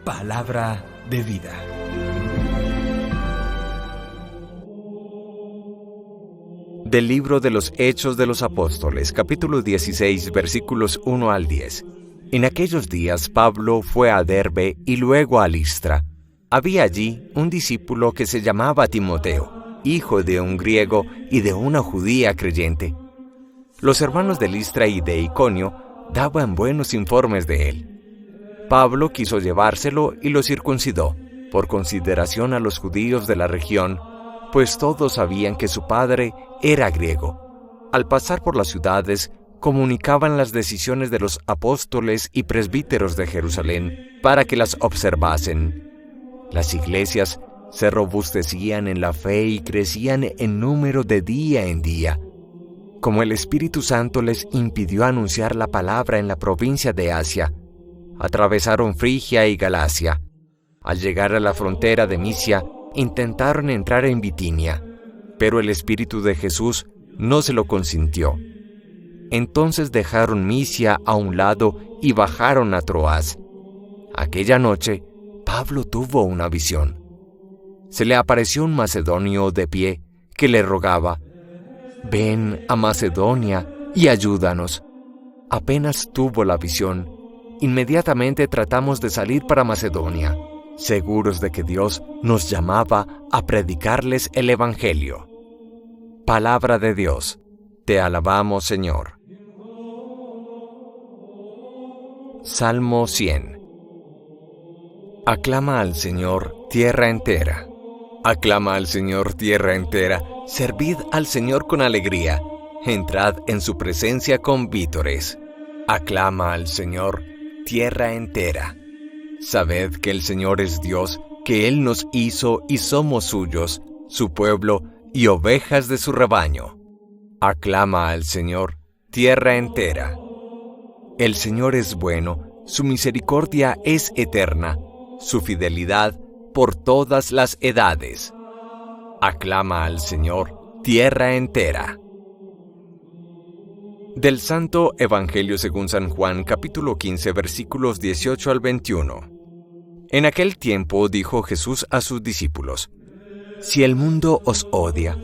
Palabra de vida. Del libro de los Hechos de los Apóstoles, capítulo 16, versículos 1 al 10. En aquellos días Pablo fue a Derbe y luego a Listra. Había allí un discípulo que se llamaba Timoteo, hijo de un griego y de una judía creyente. Los hermanos de Listra y de Iconio daban buenos informes de él. Pablo quiso llevárselo y lo circuncidó, por consideración a los judíos de la región, pues todos sabían que su padre era griego. Al pasar por las ciudades, comunicaban las decisiones de los apóstoles y presbíteros de Jerusalén para que las observasen. Las iglesias se robustecían en la fe y crecían en número de día en día. Como el Espíritu Santo les impidió anunciar la palabra en la provincia de Asia, atravesaron Frigia y Galacia. Al llegar a la frontera de Misia, intentaron entrar en Bitinia, pero el Espíritu de Jesús no se lo consintió. Entonces dejaron Misia a un lado y bajaron a Troas. Aquella noche, Pablo tuvo una visión. Se le apareció un macedonio de pie que le rogaba: «Ven a Macedonia y ayúdanos». Apenas tuvo la visión, inmediatamente tratamos de salir para Macedonia, seguros de que Dios nos llamaba a predicarles el Evangelio. Palabra de Dios. Te alabamos, Señor. Salmo 100. Aclama al Señor, tierra entera. Aclama al Señor, tierra entera. Servid al Señor con alegría. Entrad en su presencia con vítores. Aclama al Señor, tierra entera. Sabed que el Señor es Dios, que Él nos hizo y somos suyos, su pueblo y ovejas de su rebaño. Aclama al Señor, tierra entera. El Señor es bueno, su misericordia es eterna, su fidelidad por todas las edades. Aclama al Señor, tierra entera. Del Santo Evangelio según San Juan, capítulo 15, versículos 18 al 21. En aquel tiempo dijo Jesús a sus discípulos: «Si el mundo os odia,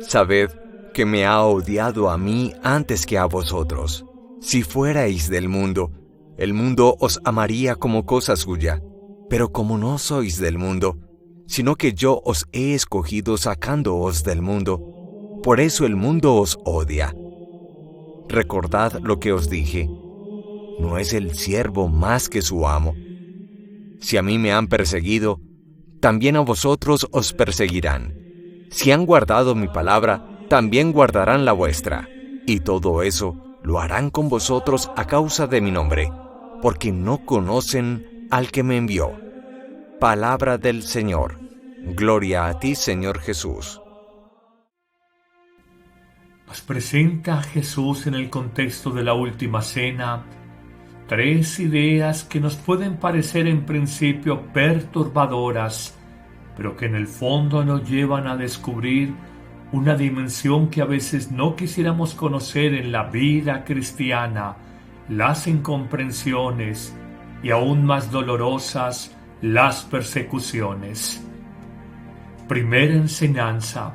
sabed que me ha odiado a mí antes que a vosotros. Si fuerais del mundo, el mundo os amaría como cosa suya. Pero como no sois del mundo, sino que yo os he escogido sacándoos del mundo, por eso el mundo os odia. Recordad lo que os dije: no es el siervo más que su amo. Si a mí me han perseguido, también a vosotros os perseguirán. Si han guardado mi palabra, también guardarán la vuestra. Y todo eso lo harán con vosotros a causa de mi nombre, porque no conocen al que me envió». Palabra del Señor. Gloria a ti, Señor Jesús. Nos presenta a Jesús en el contexto de la última cena tres ideas que nos pueden parecer en principio perturbadoras, pero que en el fondo nos llevan a descubrir una dimensión que a veces no quisiéramos conocer en la vida cristiana: las incomprensiones y aún más dolorosas, las persecuciones. Primera enseñanza: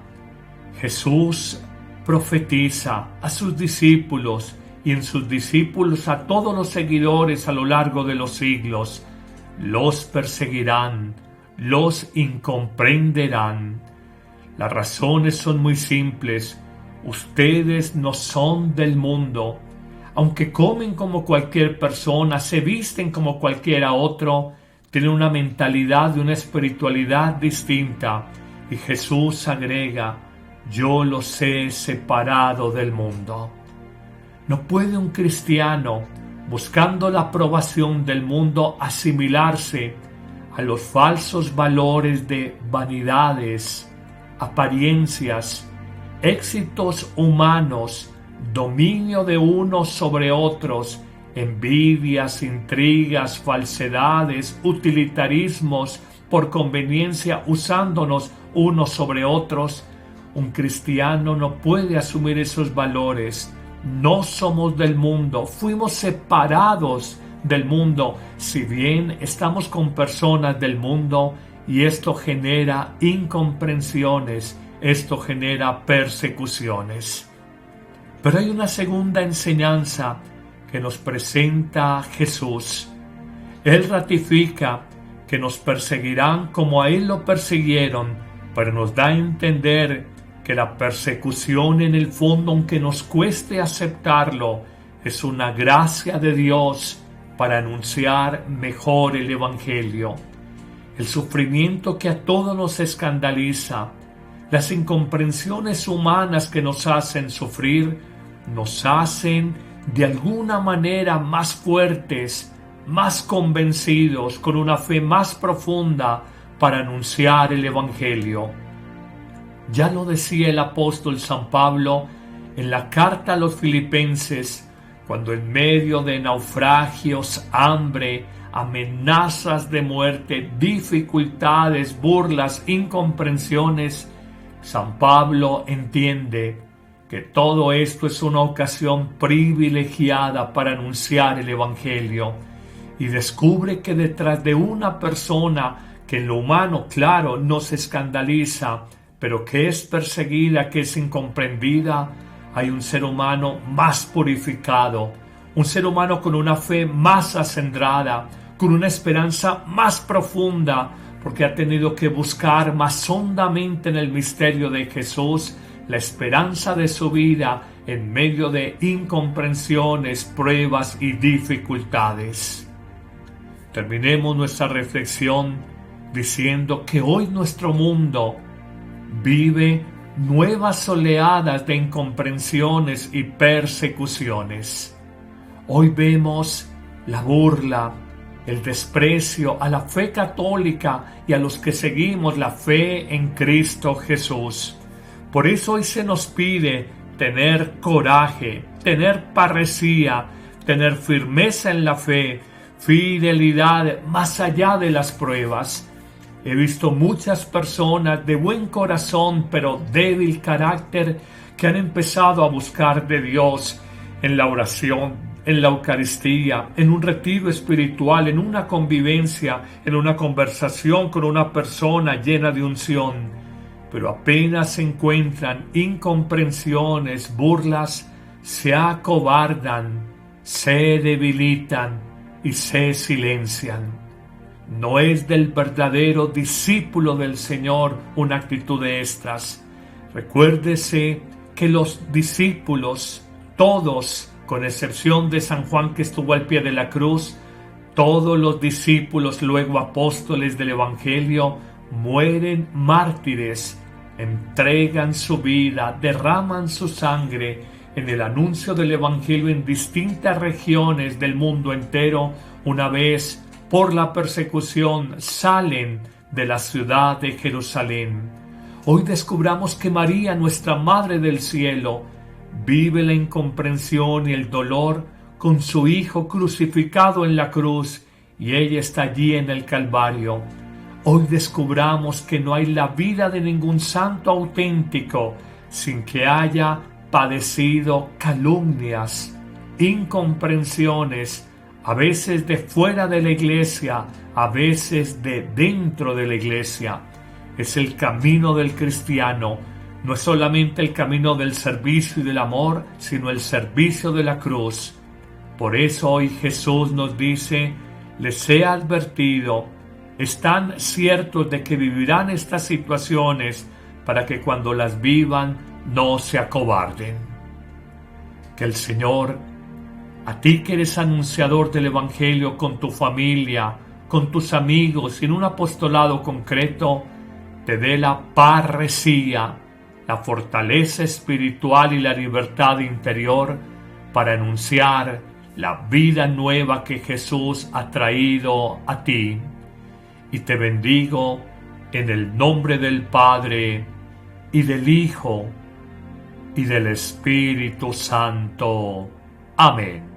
Jesús profetiza a sus discípulos y en sus discípulos a todos los seguidores a lo largo de los siglos: los perseguirán, los incomprenderán. Las razones son muy simples. Ustedes no son del mundo. Aunque comen como cualquier persona, se visten como cualquiera otro, tienen una mentalidad de una espiritualidad distinta. Y Jesús agrega: yo los he separado del mundo. No puede un cristiano, buscando la aprobación del mundo, asimilarse a los falsos valores de vanidades, apariencias, éxitos humanos, dominio de unos sobre otros, envidias, intrigas, falsedades, utilitarismos, por conveniencia usándonos unos sobre otros. Un cristiano no puede asumir esos valores. No somos del mundo, fuimos separados del mundo, si bien estamos con personas del mundo y esto genera incomprensiones, esto genera persecuciones. Pero hay una segunda enseñanza que nos presenta Jesús. Él ratifica que nos perseguirán como a Él lo persiguieron, pero nos da a entender que la persecución en el fondo, aunque nos cueste aceptarlo, es una gracia de Dios para anunciar mejor el Evangelio. El sufrimiento que a todos nos escandaliza, las incomprensiones humanas que nos hacen sufrir, nos hacen de alguna manera más fuertes, más convencidos, con una fe más profunda para anunciar el Evangelio. Ya lo decía el apóstol San Pablo en la carta a los Filipenses, cuando en medio de naufragios, hambre, amenazas de muerte, dificultades, burlas, incomprensiones, San Pablo entiende que todo esto es una ocasión privilegiada para anunciar el Evangelio, y descubre que detrás de una persona que en lo humano, claro, nos escandaliza, pero que es perseguida, que es incomprendida, hay un ser humano más purificado, un ser humano con una fe más acendrada, con una esperanza más profunda, porque ha tenido que buscar más hondamente en el misterio de Jesús la esperanza de su vida en medio de incomprensiones, pruebas y dificultades. Terminemos nuestra reflexión diciendo que hoy nuestro mundo vive nuevas oleadas de incomprensiones y persecuciones. Hoy vemos la burla, el desprecio a la fe católica y a los que seguimos la fe en Cristo Jesús. Por eso hoy se nos pide tener coraje, tener parresía, tener firmeza en la fe, fidelidad más allá de las pruebas. He visto muchas personas de buen corazón pero débil carácter que han empezado a buscar de Dios en la oración, en la Eucaristía, en un retiro espiritual, en una convivencia, en una conversación con una persona llena de unción, pero apenas se encuentran incomprensiones, burlas, se acobardan, se debilitan y se silencian. No es del verdadero discípulo del Señor una actitud de estas. Recuérdese que los discípulos, todos, con excepción de San Juan que estuvo al pie de la cruz, todos los discípulos, luego apóstoles del Evangelio, mueren mártires, entregan su vida, derraman su sangre en el anuncio del Evangelio en distintas regiones del mundo entero. Una vez por la persecución salen de la ciudad de Jerusalén. Hoy descubramos que María, nuestra Madre del Cielo, vive la incomprensión y el dolor con su Hijo crucificado en la cruz, y ella está allí en el Calvario. Hoy descubramos que no hay la vida de ningún santo auténtico sin que haya padecido calumnias, incomprensiones, a veces de fuera de la iglesia, a veces de dentro de la iglesia. Es el camino del cristiano. No es solamente el camino del servicio y del amor, sino el servicio de la cruz. Por eso hoy Jesús nos dice: les he advertido, están ciertos de que vivirán estas situaciones para que cuando las vivan no se acobarden. Que el Señor, a ti que eres anunciador del Evangelio con tu familia, con tus amigos y en un apostolado concreto, te dé la parresía, la fortaleza espiritual y la libertad interior para anunciar la vida nueva que Jesús ha traído a ti. Y te bendigo en el nombre del Padre, y del Hijo, y del Espíritu Santo. Amén.